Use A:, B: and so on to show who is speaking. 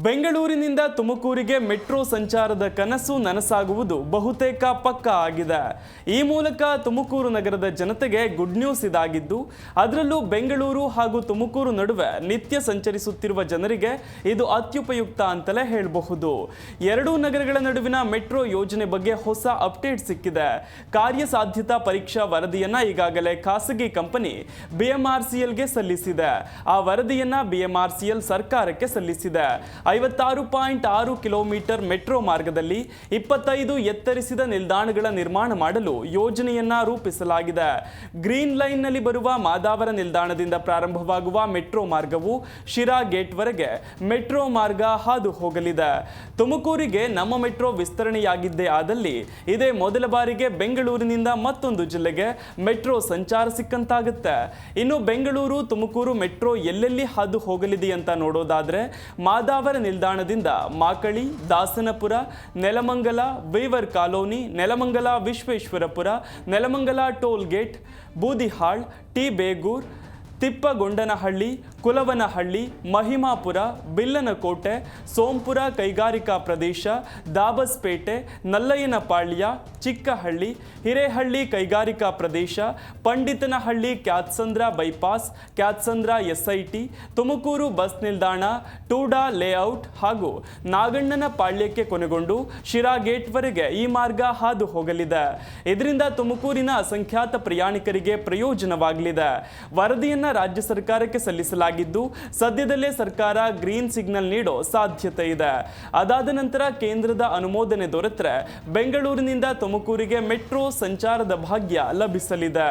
A: ಬೆಂಗಳೂರಿನಿಂದ ತುಮಕೂರಿಗೆ ಮೆಟ್ರೋ ಸಂಚಾರದ ಕನಸು ನನಸಾಗುವುದು ಬಹುತೇಕ ಪಕ್ಕಾ ಆಗಿದೆ. ಈ ಮೂಲಕ ತುಮಕೂರು ನಗರದ ಜನತೆಗೆ ಗುಡ್ ನ್ಯೂಸ್ ಇದಾಗಿದ್ದು, ಅದರಲ್ಲೂ ಬೆಂಗಳೂರು ಹಾಗೂ ತುಮಕೂರು ನಡುವೆ ನಿತ್ಯ ಸಂಚರಿಸುತ್ತಿರುವ ಜನರಿಗೆ ಇದು ಅತ್ಯುಪಯುಕ್ತ ಅಂತಲೇ ಹೇಳಬಹುದು. ಎರಡೂ ನಗರಗಳ ನಡುವಿನ ಮೆಟ್ರೋ ಯೋಜನೆ ಬಗ್ಗೆ ಹೊಸ ಅಪ್ಡೇಟ್ ಸಿಕ್ಕಿದೆ. ಕಾರ್ಯಸಾಧ್ಯತಾ ಪರೀಕ್ಷಾ ವರದಿಯನ್ನ ಈಗಾಗಲೇ ಖಾಸಗಿ ಕಂಪನಿ BMRCLಗೆ ಸಲ್ಲಿಸಿದೆ. ಆ ವರದಿಯನ್ನ BMRCL ಸರ್ಕಾರಕ್ಕೆ ಸಲ್ಲಿಸಿದೆ. 56.6 ಕಿಲೋಮೀಟರ್ ಮೆಟ್ರೋ ಮಾರ್ಗದಲ್ಲಿ 25 ಎತ್ತರಿಸಿದ ನಿಲ್ದಾಣಗಳ ನಿರ್ಮಾಣ ಮಾಡಲು ಯೋಜನೆಯನ್ನ ರೂಪಿಸಲಾಗಿದೆ. ಗ್ರೀನ್ ಲೈನ್ ನಲ್ಲಿ ಬರುವ ಮಾದಾವರ ನಿಲ್ದಾಣದಿಂದ ಪ್ರಾರಂಭವಾಗುವ ಮೆಟ್ರೋ ಮಾರ್ಗವು ಶಿರಾ ಗೇಟ್ ವರೆಗೆ ಮೆಟ್ರೋ ಮಾರ್ಗ ಹಾದು ಹೋಗಲಿದೆ. ತುಮಕೂರಿಗೆ ನಮ್ಮ ಮೆಟ್ರೋ ವಿಸ್ತರಣೆಯಾಗಿದ್ದೇ ಆದಲ್ಲಿ ಇದೇ ಮೊದಲ ಬಾರಿಗೆ ಬೆಂಗಳೂರಿನಿಂದ ಮತ್ತೊಂದು ಜಿಲ್ಲೆಗೆ ಮೆಟ್ರೋ ಸಂಚಾರ ಸಿಕ್ಕಂತಾಗುತ್ತೆ. ಇನ್ನು ಬೆಂಗಳೂರು ತುಮಕೂರು ಮೆಟ್ರೋ ಎಲ್ಲೆಲ್ಲಿ ಹಾದು ಹೋಗಲಿದೆ ಅಂತ ನೋಡೋದಾದ್ರೆ ಮಾದಾವರ ನಿಲ್ದಾಣದಿಂದ Makali, Dasanapura, Nelamangala, weaver colony, Nelamangala Vishweshwarapura, Nelamangala toll gate, Boodihal, T Begur, Thippagondanahalli, Kulavanahalli, Mahimapura, Billanakote, Sompura ಕೈಗಾರಿಕಾ ಪ್ರದೇಶ, ದಾಬಸ್ಪೇಟೆ, ನಲ್ಲಯ್ಯನಪಾಳ್ಯ, ಚಿಕ್ಕಹಳ್ಳಿ, ಹಿರೇಹಳ್ಳಿ ಕೈಗಾರಿಕಾ ಪ್ರದೇಶ, Panditanahalli Kyathsandra bypass, Kyathsandra SIT, Tumakuru bus ನಿಲ್ದಾಣ, ಟೂಡಾ ಲೇಔಟ್ ಹಾಗೂ ನಾಗಣ್ಣನ ಪಾಳ್ಯಕ್ಕೆ ಕೊನೆಗೊಂಡು ಶಿರಾ ಗೇಟ್ ವರೆಗೆ ಈ ಮಾರ್ಗ ಹಾದು ಹೋಗಲಿದೆ. ಇದರಿಂದ ತುಮಕೂರಿನ ಅಸಂಖ್ಯಾತ ಪ್ರಯಾಣಿಕರಿಗೆ ಪ್ರಯೋಜನವಾಗಲಿದೆ. ವರದಿಯನ್ನ ರಾಜ್ಯ ಸರ್ಕಾರಕ್ಕೆ ಸಲ್ಲಿಸಲಾಗಿದ್ದು, ಸದ್ಯದಲ್ಲೇ ಸರ್ಕಾರ ಗ್ರೀನ್ ಸಿಗ್ನಲ್ ನೀಡೋ ಸಾಧ್ಯತೆ ಇದೆ. ಅದಾದ ನಂತರ ಕೇಂದ್ರದ ಅನುಮೋದನೆ ದೊರೆತರೆ ಬೆಂಗಳೂರಿನಿಂದ ತುಮಕೂರಿಗೆ ಮೆಟ್ರೋ ಸಂಚಾರದ ಭಾಗ್ಯ ಲಭಿಸಲಿದೆ.